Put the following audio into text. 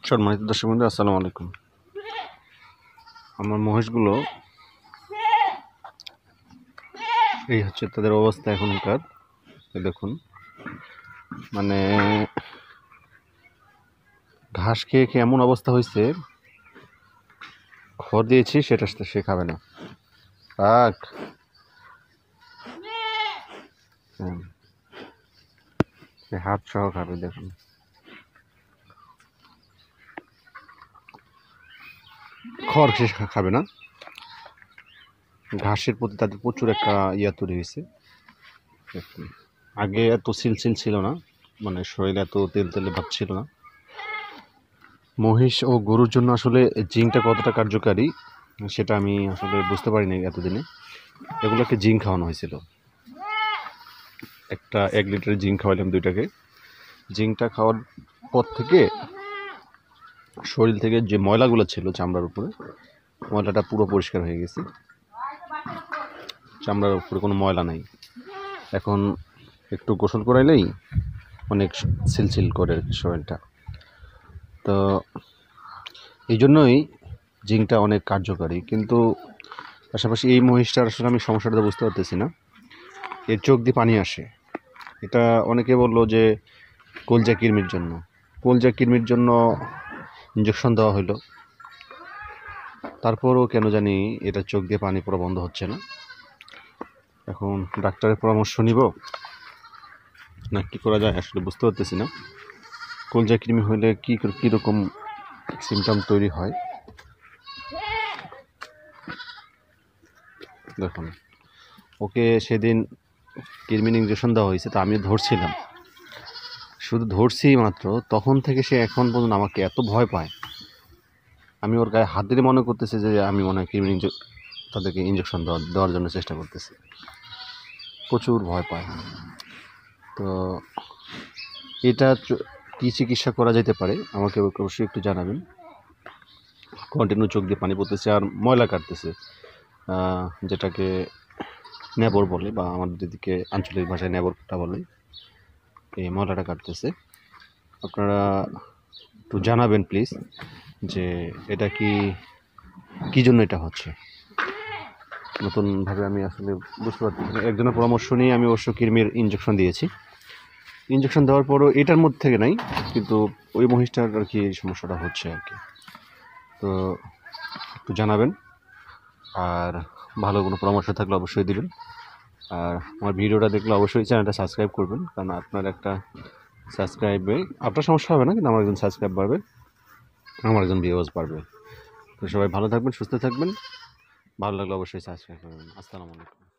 সম্মানিত দর্শক বন্ধু, আসসালামু আলাইকুম। আমার মহিষগুলো এই হচ্ছে তাদের অবস্থা এখনকার। দেখুন, মানে ঘাস খেয়ে খেয়ে এমন অবস্থা হয়েছে, খড় দিয়েছি সেটা সে খাবে না। থাক, হাত সহ খাবে। দেখুন, খড় সে খাবে না। ঘাসের প্রতি তাদের প্রচুর একটা তৈরি হয়েছে। আগে এত সিলসিল ছিল না, মানে শরীরে এত তেল তেলে ভাব ছিল না। মহিষ ও গরুর জন্য আসলে জিঙ্কটা কতটা কার্যকারী সেটা আমি আসলে বুঝতে পারিনি এতদিনে। এগুলোকে জিঙ্ক খাওয়ানো হয়েছিল। 1 লিটার জিঙ্ক খাওয়াইলাম দুইটাকে। জিঙ্কটা খাওয়ার পর থেকে শরীর থেকে যে ময়লাগুলো ছিল চামড়ার উপরে, ময়লাটা পুরো পরিষ্কার হয়ে গেছে। চামড়ার উপরে কোনো ময়লা নাই। এখন একটু গোসল করাইলেই অনেক সিলসিল করে শরীরটা। তো এই জন্যই জিঙ্কটা অনেক কার্যকারী। কিন্তু পাশাপাশি এই মহিষটার আসলে আমি সমস্যাটা বুঝতে পারতেছি না। এর চোখ দিয়ে পানি আসে। এটা অনেকে বললো যে কলজা কৃমির জন্য। কলজা কৃমির জন্য ইঞ্জেকশন দেওয়া হলো, তারপরও কেন জানি এটা চোখ দিয়ে পানি পড়া বন্ধ হচ্ছে না। এখন ডাক্তারের পরামর্শ নিব না কী করা যায় আসলে বুঝতে পারতেছি না। কলজা কৃমি হলে কীরকম সিমটম তৈরি হয়। দেখুন, ওকে সেদিন কৃমির ইঞ্জেকশন দেওয়া হয়েছে, তা আমি ধরছিলাম, শুধু ধরছি মাত্র, তখন থেকে সে এখন পর্যন্ত আমাকে এত ভয় পায়। আমি ওর গায়ে হাত দিলে মনে করতেছে যে আমি মনে হয় তাদেরকে ইঞ্জেকশন দেওয়ার জন্য চেষ্টা করতেছি। প্রচুর ভয় পায়। তো এটা কী চিকিৎসা করা যেতে পারে আমাকে অবশ্যই একটু জানাবেন। কন্টিনিউ চোখ দিয়ে পানি পড়তেছে আর ময়লা কাটতেছে, যেটাকে নেবর বলে, বা আমাদের দিকে আঞ্চলিক ভাষায় নেবরটা বলে। এই ময়লাটা কাটতেছে। আপনারা একটু জানাবেন প্লিজ যে এটা কী জন্য এটা হচ্ছে। নতুনভাবে আমি আসলে বুঝতে পারছি না। একজনের পরামর্শ নিয়ে আমি অবশ্য কৃমির ইঞ্জেকশন দিয়েছি। ইঞ্জেকশন দেওয়ার পরও এটার মধ্যে থেকে নাই, কিন্তু ওই মহিষটার আর কি এই সমস্যাটা হচ্ছে আর কি। তো একটু জানাবেন, আর ভালো কোনো পরামর্শ থাকলে অবশ্যই দিবেন। আর আমার ভিডিওটা দেখলে অবশ্যই চ্যানেলটা সাবস্ক্রাইব করবেন, কারণ আপনার একটা সাবস্ক্রাইবে আপনার সমস্যা হবে না, কিন্তু আমার একজন সাবস্ক্রাইব বাড়বে, আমার একজন ভিউয়ার্স বাড়বে। তো সবাই ভালো থাকবেন, সুস্থ থাকবেন। ভালো লাগলে অবশ্যই সাবস্ক্রাইব করবেন। আসসালামু আলাইকুম।